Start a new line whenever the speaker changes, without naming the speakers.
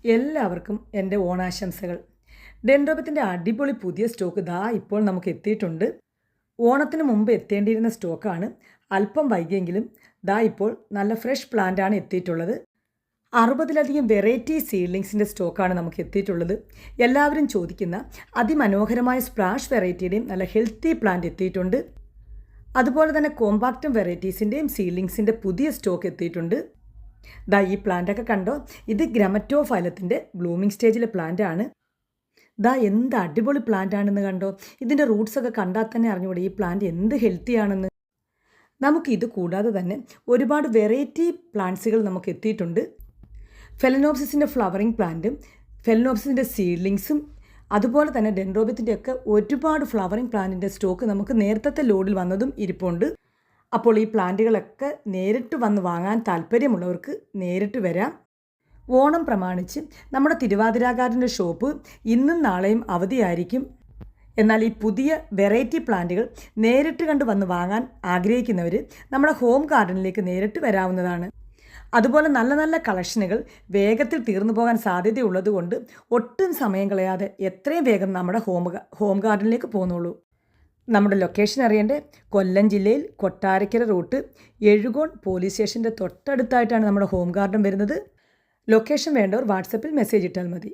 എല്ലാവർക്കും എൻ്റെ ഓണാശംസകൾ. ഡെൻഡ്രോബിത്തിൻ്റെ അടിപൊളി പുതിയ സ്റ്റോക്ക് ഇപ്പോൾ നമുക്ക് എത്തിയിട്ടുണ്ട്. ഓണത്തിന് മുമ്പ് എത്തേണ്ടിയിരുന്ന സ്റ്റോക്കാണ്. അല്പം വൈകിയെങ്കിലും ഇപ്പോൾ നല്ല ഫ്രഷ് പ്ലാന്റാണ് എത്തിയിട്ടുള്ളത്. 60ലധികം വെറൈറ്റി സീഡ്ലിങ്സിൻ്റെ സ്റ്റോക്കാണ് നമുക്ക് എത്തിയിട്ടുള്ളത്. എല്ലാവരും ചോദിക്കുന്ന അതിമനോഹരമായ സ്പ്ലാഷ് വെറൈറ്റിയുടെയും നല്ല ഹെൽത്തി പ്ലാന്റ് എത്തിയിട്ടുണ്ട്. അതുപോലെ തന്നെ കോമ്പാക്റ്റും വെറൈറ്റീസിൻ്റെയും സീഡ്ലിങ്സിൻ്റെ പുതിയ സ്റ്റോക്ക് എത്തിയിട്ടുണ്ട്. ഈ പ്ലാന്റൊക്കെ കണ്ടോ, ഇത് ഗ്രമറ്റോഫൈലത്തിൻ്റെ ബ്ലൂമിങ് സ്റ്റേജിലെ പ്ലാന്റ് ആണ്. എന്ത് അടിപൊളി പ്ലാന്റ് ആണെന്ന് കണ്ടോ. ഇതിൻ്റെ റൂട്ട്സൊക്കെ കണ്ടാൽ തന്നെ അറിഞ്ഞുകൂടെ ഈ പ്ലാന്റ് എന്ത് ഹെൽത്തി ആണെന്ന്. നമുക്കിത് കൂടാതെ തന്നെ ഒരുപാട് വെറൈറ്റി പ്ലാന്റ്സുകൾ നമുക്ക് എത്തിയിട്ടുണ്ട്. ഫെലനോപ്സിസിൻ്റെ ഫ്ലവറിങ് പ്ലാന്റും ഫെലനോപ്സിസിൻ്റെ സീഡ്ലിങ്സും അതുപോലെ തന്നെ ഡെൻഡ്രോബിത്തിൻ്റെയൊക്കെ ഒരുപാട് ഫ്ലവറിങ് പ്ലാന്റിൻ്റെ സ്റ്റോക്ക് നമുക്ക് നേരത്തെ ലോഡിൽ വന്നതും ഇരിപ്പുണ്ട്. അപ്പോൾ ഈ പ്ലാന്റുകളൊക്കെ നേരിട്ട് വന്ന് വാങ്ങാൻ താല്പര്യമുള്ളവർക്ക് നേരിട്ട് വരാം. ഓണം പ്രമാണിച്ച് നമ്മുടെ തിരുവാതിരാകാരൻ്റെ ഷോപ്പ് ഇന്നും നാളെയും അവധിയായിരിക്കും. എന്നാൽ ഈ പുതിയ വെറൈറ്റി പ്ലാന്റുകൾ നേരിട്ട് കണ്ട് വന്ന് വാങ്ങാൻ ആഗ്രഹിക്കുന്നവർ നമ്മുടെ ഹോം ഗാർഡനിലേക്ക് നേരിട്ട് വരാവുന്നതാണ്. അതുപോലെ നല്ല നല്ല കളക്ഷനുകൾ വേഗത്തിൽ തീർന്നു പോകാൻ സാധ്യതയുള്ളതുകൊണ്ട് ഒട്ടും സമയം കളയാതെ എത്രയും വേഗം നമ്മുടെ ഹോം ഗാർഡനിലേക്ക് പോന്നോളൂ. നമ്മുടെ ലൊക്കേഷൻ അറിയേണ്ടേ, കൊല്ലം ജില്ലയിൽ കൊട്ടാരക്കര റൂട്ട് എഴുകോൺ പോലീസ് സ്റ്റേഷൻ്റെ തൊട്ടടുത്തായിട്ടാണ് നമ്മുടെ ഹോം ഗാർഡൻ വരുന്നത്. ലൊക്കേഷൻ വേണ്ടവർ വാട്സപ്പിൽ മെസ്സേജ് ഇട്ടാൽ മതി.